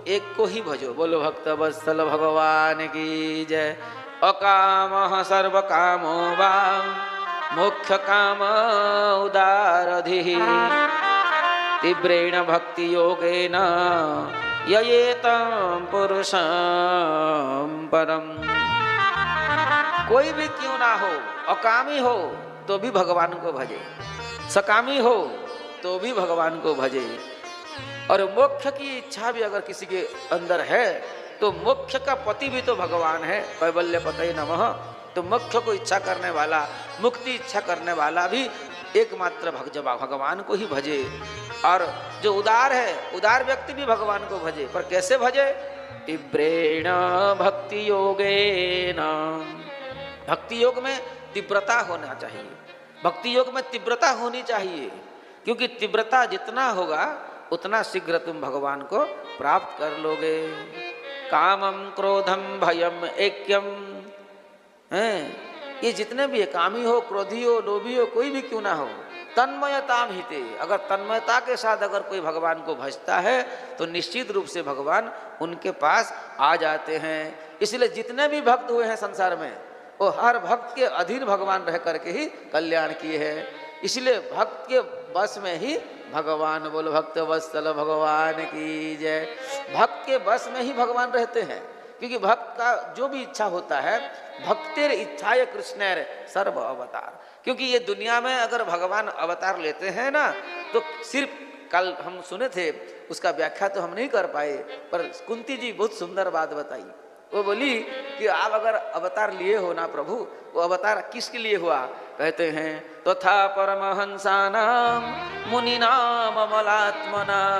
एक को ही भजो। बोलो भक्त वत्सल भगवान की जय। अकाम सर्व कामो वा मोक्ष काम उदारधि तीव्रेण भक्ति योगेन ययेतं पुरुषं परम। कोई भी क्यों ना हो, अकामी हो तो भी भगवान को भजे, सकामी हो तो भी भगवान को भजे। और मोक्ष की इच्छा भी अगर किसी के अंदर है तो मोक्ष का पति भी तो भगवान है। कैवल्य पतये नमः। तो मोक्ष को इच्छा करने वाला, मुक्ति इच्छा करने वाला भी एकमात्र भगवान को ही भजे। और जो उदार है, उदार व्यक्ति भी भगवान को भजे। पर कैसे भजे? तीव्रेण भक्ति योगेन। भक्ति योग में तीव्रता होना चाहिए, भक्ति योग में तीव्रता होनी चाहिए, क्योंकि तीव्रता जितना होगा उतना शीघ्र तुम भगवान को प्राप्त कर लोगे। कामम क्रोधम भयम ऐक्यम है, ये जितने भी है, कामी हो, क्रोधी हो, लोभी हो, कोई भी क्यों ना हो, तन्मयता हिते। अगर तन्मयता के साथ अगर कोई भगवान को भजता है तो निश्चित रूप से भगवान उनके पास आ जाते हैं। इसलिए जितने भी भक्त हुए हैं संसार में, वो हर भक्त के अधीन भगवान रह करके ही कल्याण किए हैं। इसलिए भक्त के बस में ही भगवान। बोलो भक्त वत्सल भगवान की जय। भक्त के बस में ही भगवान रहते हैं, क्योंकि भक्त का जो भी इच्छा होता है, भक्तेर इच्छाय कृष्णेर सर्व अवतार। क्योंकि ये दुनिया में अगर भगवान अवतार लेते हैं ना, तो सिर्फ कल हम सुने थे, उसका व्याख्या तो हम नहीं कर पाए, पर कुंती जी बहुत सुंदर बात बताई। वो बोली कि आप अगर अवतार लिए हो ना प्रभु, वो अवतार किसके लिए हुआ? कहते हैं तथा परमहंसानां मुनीनाम अमलात्मनां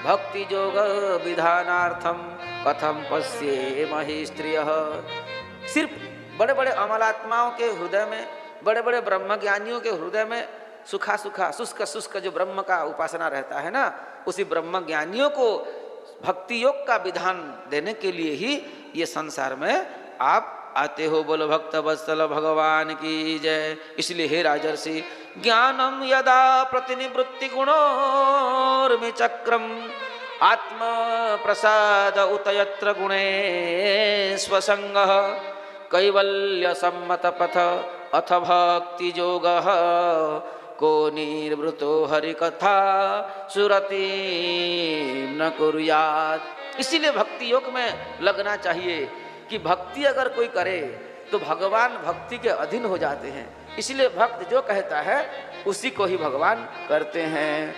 भक्ति योग विधानार्थम कथम पश्ये महिस्त्रियः। सिर्फ बड़े बड़े अमलात्माओं के हृदय में, बड़े बड़े ब्रह्मज्ञानियों के हृदय में सुखा सुखा शुष्क शुष्क जो ब्रह्म का उपासना रहता है ना, उसी ब्रह्मज्ञानियों को भक्ति योग का विधान देने के लिए ही ये संसार में आप आते हो। बोलो भक्त वत्सल भगवान की जय। इसलिए हे राजर्षि, ज्ञानम यदा प्रतिनिवृत्ति गुणोर्मि चक्रम आत्म प्रसाद उत यत्र गुणे स्वसंगः कैवल्य सम्मत पथ अथ भक्ति योगः को निर्वृतो हरिकथा सुरति न कुर्यात्। इसीलिए भक्ति योग में लगना चाहिए कि भक्ति अगर कोई करे तो भगवान भक्ति के अधीन हो जाते हैं। इसलिए भक्त जो कहता है उसी को ही भगवान करते हैं।